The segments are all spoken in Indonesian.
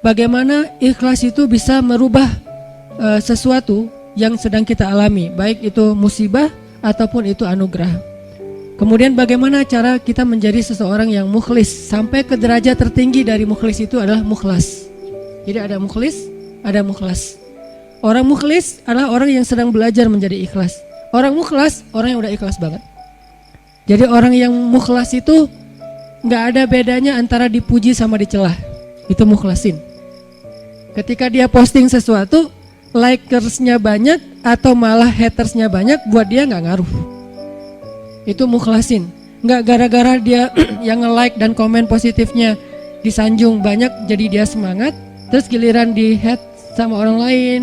bagaimana ikhlas itu bisa merubah sesuatu yang sedang kita alami, baik itu musibah ataupun itu anugerah. Kemudian bagaimana cara kita menjadi seseorang yang mukhlis, sampai ke derajat tertinggi dari mukhlis itu adalah mukhlas. Jadi ada mukhlis, ada mukhlas. Orang mukhlis adalah orang yang sedang belajar menjadi ikhlas. Orang mukhlas, orang yang udah ikhlas banget. Jadi orang yang mukhlas itu gak ada bedanya antara dipuji sama dicelah. Itu mukhlasin. Ketika dia posting sesuatu, likersnya banyak atau malah hatersnya banyak, buat dia gak ngaruh. Itu mukhlasin. Gak gara-gara dia yang nge-like dan komen positifnya disanjung banyak jadi dia semangat, terus giliran di hate sama orang lain,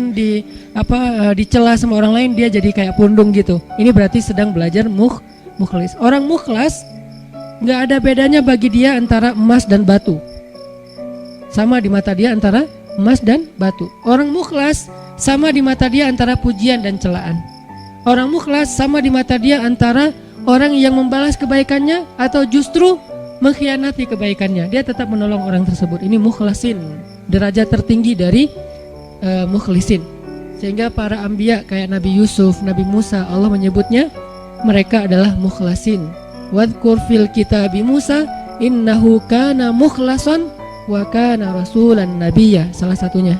dicela sama orang lain, dia jadi kayak pundung gitu. Ini berarti sedang belajar mukhlis. Orang mukhlas gak ada bedanya bagi dia antara emas dan batu. Sama di mata dia antara emas dan batu. Orang mukhlas sama di mata dia antara pujian dan celaan. Orang mukhlas sama di mata dia antara orang yang membalas kebaikannya atau justru mengkhianati kebaikannya. Dia tetap menolong orang tersebut. Ini mukhlasin, derajat tertinggi dari mukhlisin. Sehingga para anbiya kayak Nabi Yusuf, Nabi Musa, Allah menyebutnya mereka adalah mukhlasin. Wadhkur fil kitabi Musa innahu kana mukhlasan wa kana rasulan nabiyya, salah satunya.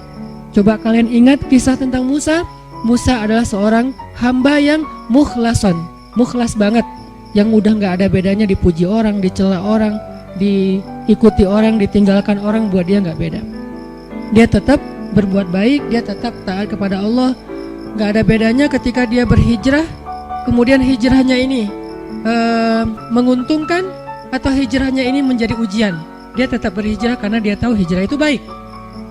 Coba kalian ingat kisah tentang Musa. Musa adalah seorang hamba yang mukhlason, mukhlas banget, yang udah gak ada bedanya dipuji orang, dicela orang, diikuti orang, ditinggalkan orang, buat dia gak beda. Dia tetap berbuat baik, dia tetap taat kepada Allah. Gak ada bedanya ketika dia berhijrah, kemudian hijrahnya ini menguntungkan atau hijrahnya ini menjadi ujian. Dia tetap berhijrah karena dia tahu hijrah itu baik.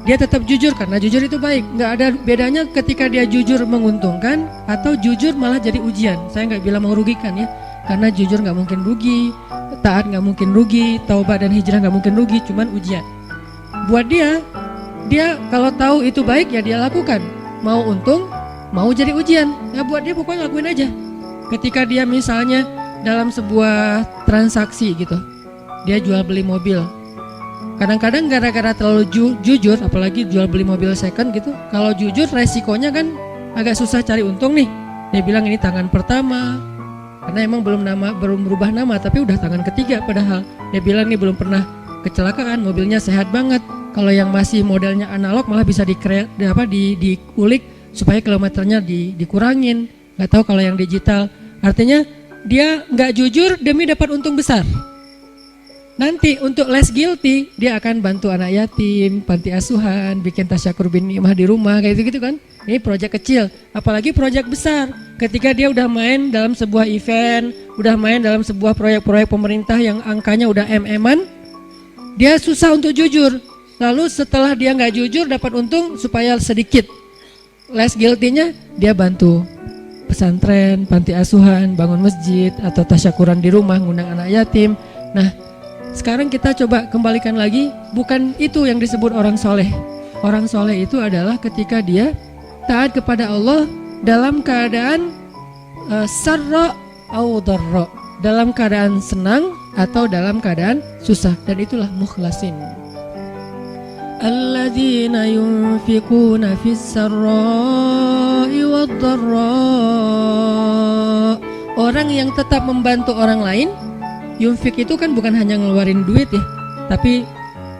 Dia tetap jujur karena jujur itu baik. Gak ada bedanya ketika dia jujur menguntungkan atau jujur malah jadi ujian. Saya gak bilang merugikan ya, karena jujur gak mungkin rugi, taat gak mungkin rugi, taubat dan hijrah gak mungkin rugi, cuman ujian. Buat dia kalau tahu itu baik ya dia lakukan. Mau untung, mau jadi ujian, ya buat dia pokoknya lakuin aja. Ketika dia misalnya dalam sebuah transaksi gitu, dia jual beli mobil. Kadang-kadang gara-gara terlalu jujur, apalagi jual beli mobil second gitu, kalau jujur resikonya kan agak susah cari untung nih. Dia bilang ini tangan pertama, karena emang belum berubah nama, tapi udah tangan ketiga padahal. Dia bilang ini belum pernah kecelakaan, mobilnya sehat banget. Kalau yang masih modelnya analog malah bisa diulik supaya kilometernya dikurangin. Gak tahu kalau yang digital. Artinya dia gak jujur demi dapat untung besar. Nanti untuk less guilty dia akan bantu anak yatim, panti asuhan, bikin tasyakur bin ni'mah di rumah kayak gitu kan. Ini proyek kecil, apalagi proyek besar. Ketika dia udah main dalam sebuah event, udah main dalam sebuah proyek-proyek pemerintah yang angkanya udah MM-an, dia susah untuk jujur. Lalu setelah dia nggak jujur dapat untung supaya sedikit less guilty-nya, dia bantu pesantren, panti asuhan, bangun masjid atau tasyakuran di rumah, ngundang anak yatim. Nah, sekarang kita coba kembalikan lagi, bukan itu yang disebut orang soleh. Orang soleh itu adalah ketika dia taat kepada Allah dalam keadaan sarra au dharra, dalam keadaan senang atau dalam keadaan susah, dan itulah mukhlasin. Alladzina yunfikuna fis sarra'i wad dharra, orang yang tetap membantu orang lain. Yunfik itu kan bukan hanya ngeluarin duit ya, tapi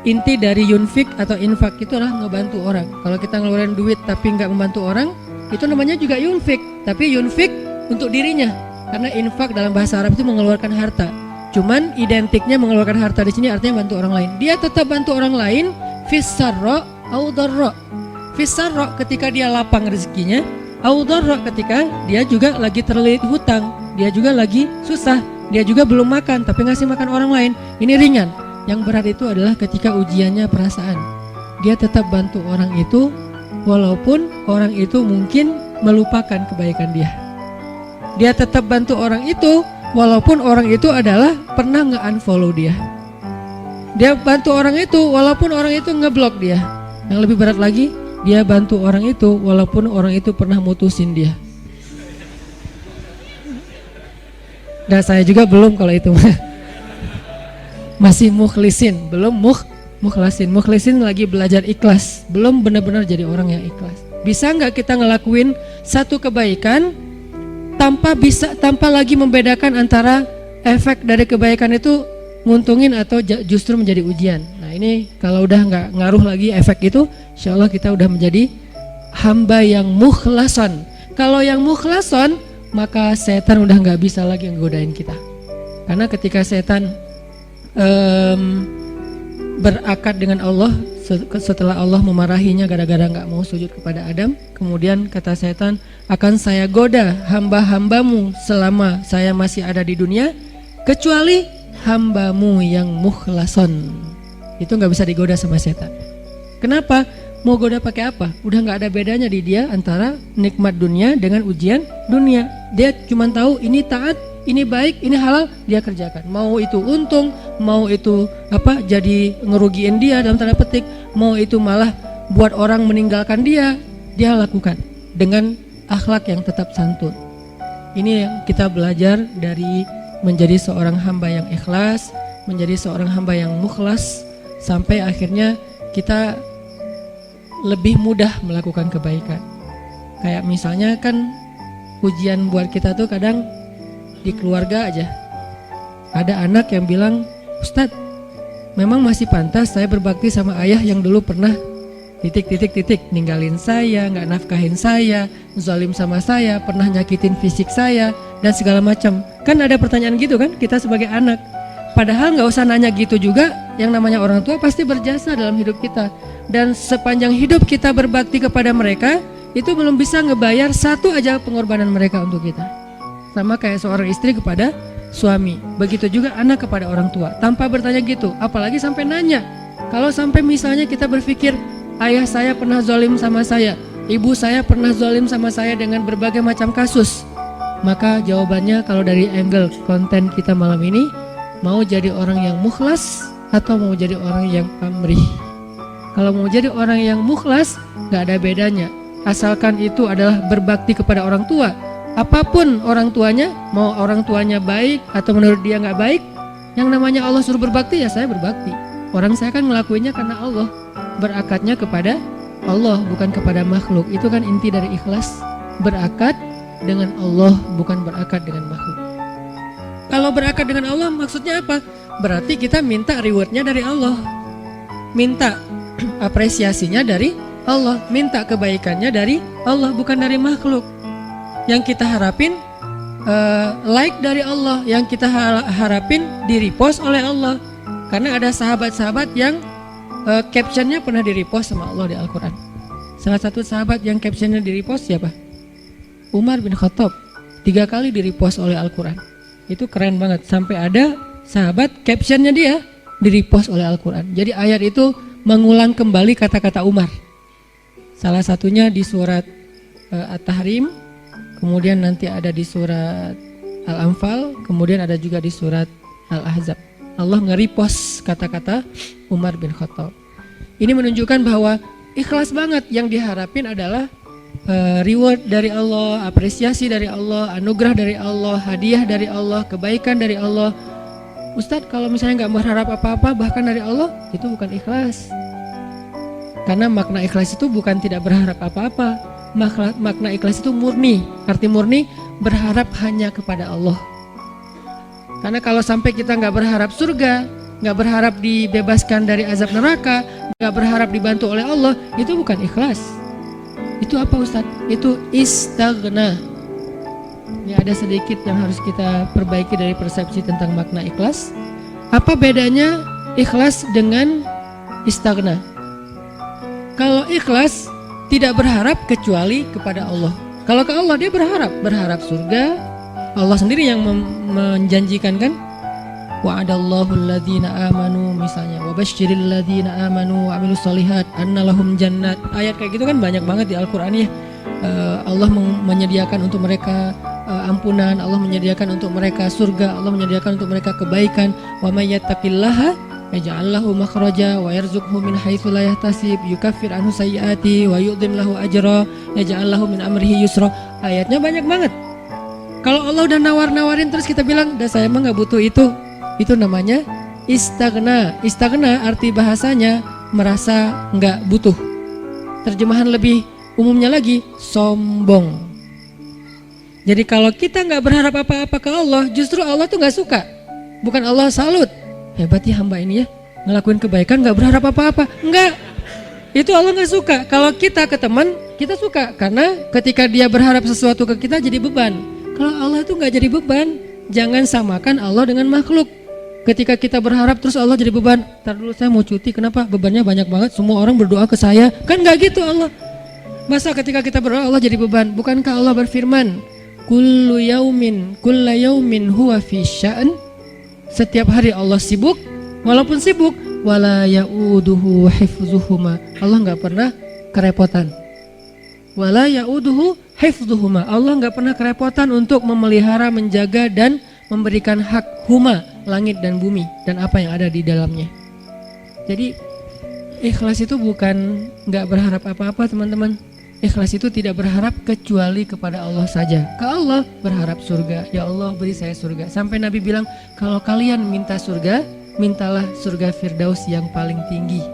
inti dari yunfik atau infak itu adalah ngebantu orang. Kalau kita ngeluarin duit tapi nggak membantu orang, itu namanya juga yunfik, tapi yunfik untuk dirinya. Karena infak dalam bahasa Arab itu mengeluarkan harta. Cuman identiknya mengeluarkan harta di sini artinya bantu orang lain. Dia tetap bantu orang lain fis sarra au dharra. Fis sarra ketika dia lapang rezekinya, au dharra ketika dia juga lagi terlilit hutang, dia juga lagi susah. Dia juga belum makan tapi ngasih makan orang lain. Ini ringan. Yang berat itu adalah ketika ujiannya perasaan. Dia tetap bantu orang itu walaupun orang itu mungkin melupakan kebaikan dia. Dia tetap bantu orang itu walaupun orang itu adalah pernah nge-unfollow dia. Dia bantu orang itu walaupun orang itu ngeblok dia. Yang lebih berat lagi, dia bantu orang itu walaupun orang itu pernah mutusin dia. Dan saya juga belum kalau itu masih mukhlisin, belum Mukhlasin lagi belajar ikhlas, belum benar-benar jadi orang yang ikhlas. Bisa nggak kita ngelakuin satu kebaikan tanpa lagi membedakan antara efek dari kebaikan itu nguntungin atau justru menjadi ujian. Nah ini kalau udah nggak ngaruh lagi efek itu, insya Allah kita udah menjadi hamba yang mukhlason. Kalau yang mukhlason, maka setan udah nggak bisa lagi ngegodain kita. Karena ketika setan berakad dengan Allah setelah Allah memarahinya gara-gara nggak mau sujud kepada Adam, kemudian kata setan, akan saya goda hamba-hambamu selama saya masih ada di dunia, kecuali hambamu yang mukhlason. Itu nggak bisa digoda sama setan. Kenapa? Mau goda pakai apa? Udah nggak ada bedanya di dia antara nikmat dunia dengan ujian dunia. Dia cuma tahu ini taat, ini baik, ini halal, dia kerjakan. Mau itu untung, mau itu jadi ngerugiin dia dalam tanda petik, mau itu malah buat orang meninggalkan dia lakukan dengan akhlak yang tetap santun. Ini yang kita belajar dari menjadi seorang hamba yang ikhlas, menjadi seorang hamba yang mukhlas, sampai akhirnya kita lebih mudah melakukan kebaikan. Kayak misalnya kan ujian buat kita tuh kadang di keluarga aja. Ada anak yang bilang, Ustadz, memang masih pantas saya berbakti sama ayah yang dulu pernah ninggalin saya, nggak nafkahin saya, zalim sama saya, pernah nyakitin fisik saya, dan segala macam. Kan ada pertanyaan gitu kan kita sebagai anak. Padahal nggak usah nanya gitu juga, yang namanya orang tua pasti berjasa dalam hidup kita. Dan sepanjang hidup kita berbakti kepada mereka, itu belum bisa ngebayar satu aja pengorbanan mereka untuk kita. Sama kayak seorang istri kepada suami, begitu juga anak kepada orang tua, tanpa bertanya gitu, apalagi sampai nanya. Kalau sampai misalnya kita berpikir, ayah saya pernah zalim sama saya, ibu saya pernah zalim sama saya dengan berbagai macam kasus, maka jawabannya kalau dari angle konten kita malam ini, mau jadi orang yang mukhlas atau mau jadi orang yang pamrih. Kalau mau jadi orang yang mukhlas, gak ada bedanya, asalkan itu adalah berbakti kepada orang tua. Apapun orang tuanya, mau orang tuanya baik atau menurut dia gak baik, yang namanya Allah suruh berbakti, ya saya berbakti. Orang saya kan ngelakuinnya karena Allah, berakatnya kepada Allah, bukan kepada makhluk. Itu kan inti dari ikhlas, berakad dengan Allah, bukan berakad dengan makhluk. Kalau berakad dengan Allah maksudnya apa? Berarti kita minta rewardnya dari Allah, minta apresiasinya dari Allah, minta kebaikannya dari Allah, bukan dari makhluk. Yang kita harapin like dari Allah, yang kita harapin di repost oleh Allah. Karena ada sahabat-sahabat yang captionnya pernah di repost sama Allah di Al-Quran. Salah satu sahabat yang captionnya di repost siapa? Umar bin Khattab, 3 kali di repost oleh Al-Quran. Itu keren banget, sampai ada sahabat captionnya dia di repost oleh Al-Quran. Jadi ayat itu mengulang kembali kata-kata Umar. Salah satunya di surat At-Tahrim, kemudian nanti ada di surat Al-Anfal, kemudian ada juga di surat Al-Ahzab. Allah nge-repost kata-kata Umar bin Khattab. Ini menunjukkan bahwa ikhlas banget, yang diharapin adalah reward dari Allah, apresiasi dari Allah, anugerah dari Allah, hadiah dari Allah, kebaikan dari Allah. Ustadz, kalau misalnya nggak berharap apa-apa bahkan dari Allah, itu bukan ikhlas. Karena makna ikhlas itu bukan tidak berharap apa-apa. Makna ikhlas itu murni. Arti murni, berharap hanya kepada Allah. Karena kalau sampai kita nggak berharap surga, nggak berharap dibebaskan dari azab neraka, nggak berharap dibantu oleh Allah, itu bukan ikhlas. Itu apa Ustadz? Itu istaghna. Ini ada sedikit yang harus kita perbaiki dari persepsi tentang makna ikhlas. Apa bedanya ikhlas dengan istaghna? Kalau ikhlas tidak berharap kecuali kepada Allah. Kalau ke Allah dia berharap surga. Allah sendiri yang menjanjikan kan? Wa'adallahu alladhina amanu, misalnya wabasyiril ladhina amanu wa amilus solihat anna lahum jannat. Ayat kayak gitu kan banyak banget di Al-Qur'an ya. Allah menyediakan untuk mereka ampunan, Allah menyediakan untuk mereka surga, Allah menyediakan untuk mereka kebaikan. Wa may yattaqillaha yaj'al lahu makhraja wa yarzuqhu min haitsu la yahtasib, yukaffir anhu sayyiati wa yu'dhim lahu ajra, yaj'al lahu min amrihi yusra. Ayatnya banyak banget. Kalau Allah udah nawar-nawarin terus kita bilang, "Dah saya mah enggak butuh itu." Itu namanya Istagna arti bahasanya merasa nggak butuh. Terjemahan lebih umumnya lagi, sombong. Jadi kalau kita nggak berharap apa-apa ke Allah, justru Allah tuh nggak suka. Bukan Allah salut, hebat ya hamba ini ya, ngelakuin kebaikan nggak berharap apa-apa. Enggak, itu Allah nggak suka. Kalau kita ke teman, kita suka, karena ketika dia berharap sesuatu ke kita jadi beban. Kalau Allah itu nggak jadi beban. Jangan samakan Allah dengan makhluk. Ketika kita berharap terus Allah jadi beban. Ntar dulu saya mau cuti, kenapa bebannya banyak banget, semua orang berdoa ke saya. Kan nggak gitu Allah. Masa ketika kita berdoa Allah jadi beban? Bukankah Allah berfirman, kullu yaumin huwa fi sya'an. Setiap hari Allah sibuk, walaupun sibuk, wala ya'uduhu hifzuhuma. Allah nggak pernah kerepotan. Wala ya'uduhu hifzuhuma. Allah nggak pernah kerepotan untuk memelihara, menjaga dan memberikan hak huma, langit dan bumi dan apa yang ada di dalamnya. Jadi ikhlas itu bukan nggak berharap apa-apa teman-teman. Ikhlas itu tidak berharap kecuali kepada Allah saja. Ke Allah berharap surga. Ya Allah beri saya surga. Sampai Nabi bilang, kalau kalian minta surga, mintalah surga Firdaus yang paling tinggi.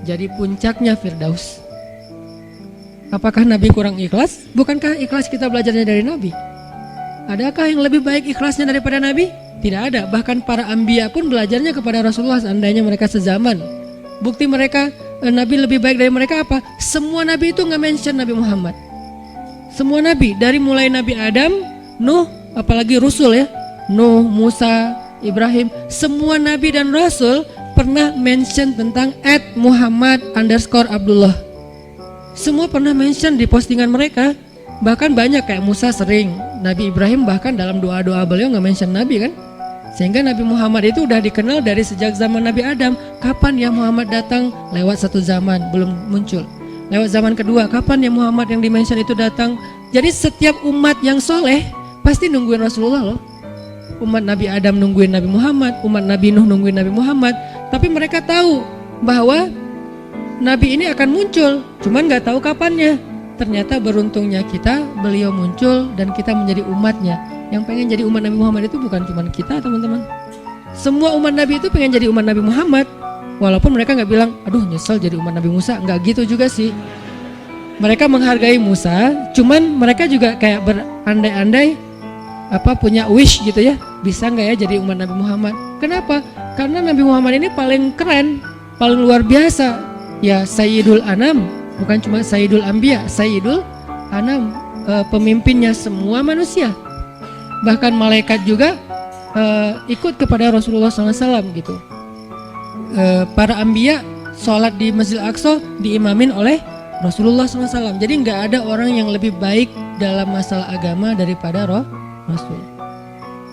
Jadi puncaknya Firdaus. Apakah Nabi kurang ikhlas? Bukankah ikhlas kita belajarnya dari Nabi? Adakah yang lebih baik ikhlasnya daripada Nabi? Tidak ada. Bahkan para anbiya pun belajarnya kepada Rasulullah seandainya mereka sezaman. Bukti mereka Nabi lebih baik dari mereka apa? Semua Nabi itu nggak mention Nabi Muhammad. Semua Nabi, dari mulai Nabi Adam, Nuh, apalagi Rasul ya, Nuh, Musa, Ibrahim, semua Nabi dan Rasul pernah mention tentang @Muhammad_Abdullah. Semua pernah mention di postingan mereka. Bahkan banyak kayak Musa sering, Nabi Ibrahim bahkan dalam doa-doa beliau nggak mention Nabi kan. Sehingga Nabi Muhammad itu udah dikenal dari sejak zaman Nabi Adam. Kapan ya Muhammad datang? Lewat satu zaman, belum muncul. Lewat zaman kedua, kapan ya Muhammad yang dimention itu datang? Jadi setiap umat yang soleh pasti nungguin Rasulullah loh. Umat Nabi Adam nungguin Nabi Muhammad, umat Nabi Nuh nungguin Nabi Muhammad. Tapi mereka tahu bahwa Nabi ini akan muncul, cuman gak tahu kapannya. Ternyata beruntungnya kita, beliau muncul dan kita menjadi umatnya. Yang pengen jadi umat Nabi Muhammad itu bukan cuma kita teman-teman. Semua umat Nabi itu pengen jadi umat Nabi Muhammad. Walaupun mereka gak bilang, aduh nyesel jadi umat Nabi Musa. Gak gitu juga sih. Mereka menghargai Musa, cuman mereka juga kayak berandai-andai punya wish gitu ya. Bisa gak ya jadi umat Nabi Muhammad? Kenapa? Karena Nabi Muhammad ini paling keren, paling luar biasa. Ya Sayyidul Anam, bukan cuma Sayyidul Anbiya, Sayyidul Anam, pemimpinnya semua manusia. Bahkan malaikat juga ikut kepada Rasulullah SAW gitu. Para anbiya sholat di Masjid Al-Aqsa diimamin oleh Rasulullah SAW. Jadi nggak ada orang yang lebih baik dalam masalah agama daripada Rasul.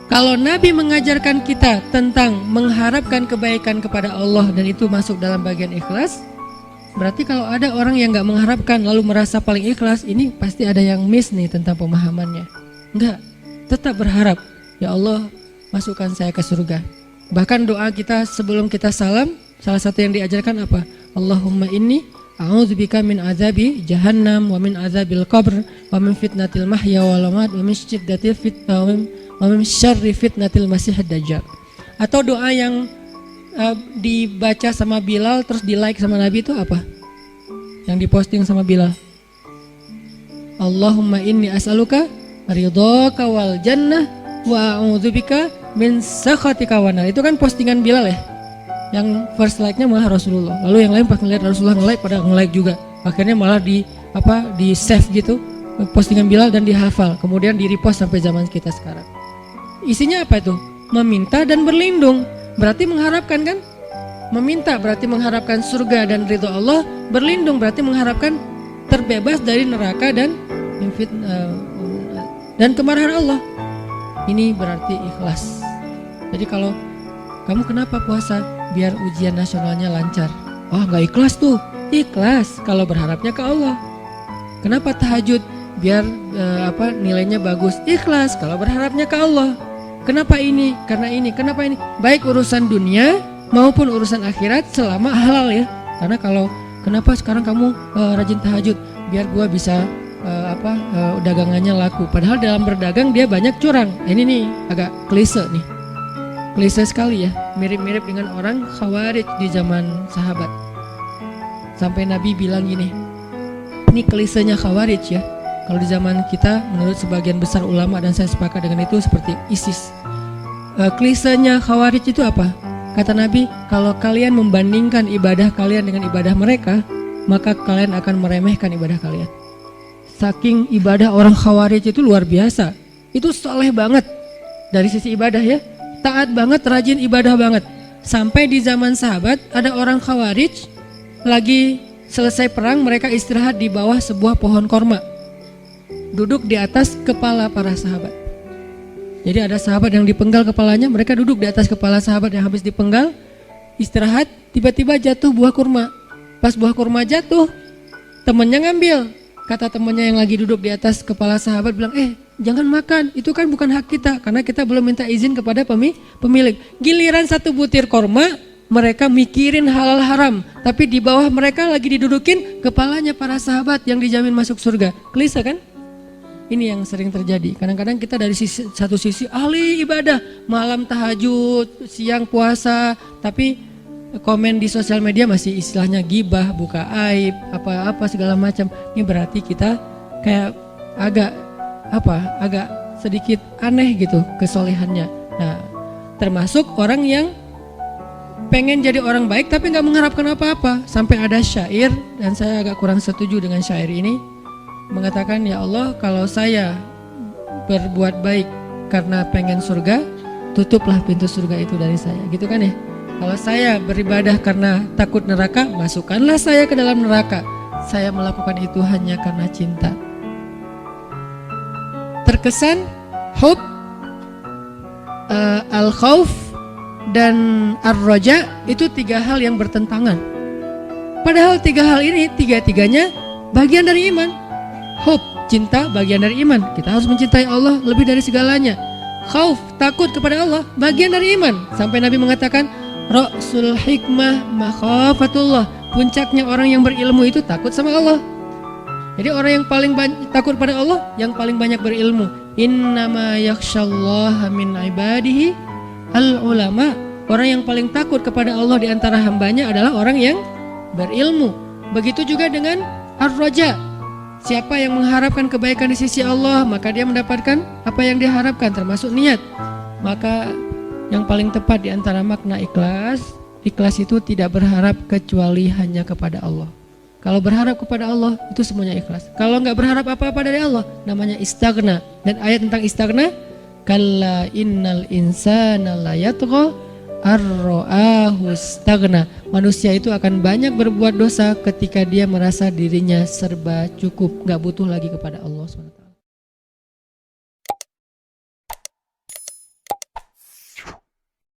Kalau Nabi mengajarkan kita tentang mengharapkan kebaikan kepada Allah dan itu masuk dalam bagian ikhlas, berarti kalau ada orang yang nggak mengharapkan lalu merasa paling ikhlas, ini pasti ada yang miss nih tentang pemahamannya. Enggak. Tetap berharap, ya Allah masukkan saya ke surga. Bahkan doa kita sebelum kita salam, salah satu yang diajarkan apa? Allahumma inni a'udzubika min azabi jahannam wa min azabil qabr wa min fitnatil mahya wal mamat wa min syiddatil fitnah wa min syarri fitnatil masiihid dajjal. Atau doa yang dibaca sama Bilal terus di like sama Nabi itu apa? Yang diposting sama Bilal. Allahumma inni as'aluka ridhaka wal jannah wa a'udzubika min sakhatika wan nar. Itu kan postingan Bilal ya. Yang first like-nya malah Rasulullah. Lalu yang lain pas ngeliat Rasulullah nge-like pada nge-like juga. Akhirnya malah di save gitu postingan Bilal dan dihafal. Kemudian di-repost sampai zaman kita sekarang. Isinya apa itu? Meminta dan berlindung. Berarti mengharapkan kan? Meminta berarti mengharapkan surga dan ridho Allah. Berlindung berarti mengharapkan terbebas dari neraka dan kemarahan Allah. Ini berarti ikhlas. Jadi kalau kamu kenapa puasa? Biar ujian nasionalnya lancar. Oh gak ikhlas tuh. Ikhlas kalau berharapnya ke Allah. Kenapa tahajud? Biar nilainya bagus. Ikhlas kalau berharapnya ke Allah. Kenapa ini? Karena ini. Kenapa ini? Baik urusan dunia maupun urusan akhirat selama halal ya. Karena kalau kenapa sekarang kamu rajin tahajud? Biar gua bisa dagangannya laku. Padahal dalam berdagang dia banyak curang. Ini nih agak klise nih. klise sekali ya, mirip-mirip dengan orang Khawarij di zaman sahabat. Sampai Nabi bilang gini, ini klisenya Khawarij ya. Kalau di zaman kita menurut sebagian besar ulama dan saya sepakat dengan itu seperti ISIS. Klisenya Khawarij itu apa? Kata Nabi, kalau kalian membandingkan ibadah kalian dengan ibadah mereka, maka kalian akan meremehkan ibadah kalian. Saking ibadah orang Khawarij itu luar biasa. Itu soleh banget dari sisi ibadah ya. Taat banget, rajin ibadah banget. Sampai di zaman sahabat ada orang Khawarij lagi selesai perang, mereka istirahat di bawah sebuah pohon korma, duduk di atas kepala para sahabat. Jadi ada sahabat yang dipenggal kepalanya, mereka duduk di atas kepala sahabat yang habis dipenggal, istirahat, tiba-tiba jatuh buah kurma. Pas buah kurma jatuh, temannya ngambil. Kata temannya yang lagi duduk di atas kepala sahabat bilang, jangan makan, itu kan bukan hak kita, karena kita belum minta izin kepada pemilik. Giliran satu butir kurma, mereka mikirin halal haram, tapi di bawah mereka lagi didudukin kepalanya para sahabat yang dijamin masuk surga. Klise kan? Ini yang sering terjadi. Kadang-kadang kita dari satu sisi ahli ibadah, malam tahajud, siang puasa, tapi komen di sosial media masih istilahnya gibah, buka aib, apa-apa segala macam. Ini berarti kita kayak agak sedikit aneh gitu kesolehannya. Nah, termasuk orang yang pengen jadi orang baik tapi nggak mengharapkan apa-apa. Sampai ada syair, dan saya agak kurang setuju dengan syair ini, mengatakan, ya Allah, kalau saya berbuat baik karena pengen surga, tutuplah pintu surga itu dari saya, gitu kan ya. Kalau saya beribadah karena takut neraka, masukkanlah saya ke dalam neraka. Saya melakukan itu hanya karena cinta. Terkesan hub, al-khauf dan ar-raja itu tiga hal yang bertentangan. Padahal tiga hal ini tiga-tiganya bagian dari iman. Hub, cinta, bagian dari iman. Kita harus mencintai Allah lebih dari segalanya. Khauf, takut kepada Allah, bagian dari iman. Sampai Nabi mengatakan, Ra'sul hikmah makhafatullah. Puncaknya orang yang berilmu itu takut sama Allah. Jadi orang yang paling takut pada Allah, yang paling banyak berilmu. Innama yakhsyallaha min ibadihi al-ulama. Orang yang paling takut kepada Allah di antara hambanya adalah orang yang berilmu. Begitu juga dengan ar-raja. Siapa yang mengharapkan kebaikan di sisi Allah, maka dia mendapatkan apa yang dia harapkan, termasuk niat. Maka yang paling tepat di antara makna ikhlas, ikhlas itu tidak berharap kecuali hanya kepada Allah. Kalau berharap kepada Allah, itu semuanya ikhlas. Kalau nggak berharap apa-apa dari Allah, namanya istaghna. Dan ayat tentang istaghna, kalla innal insana la yatgha ar-ra'ahu istaghna. Manusia itu akan banyak berbuat dosa ketika dia merasa dirinya serba cukup, nggak butuh lagi kepada Allah SWT.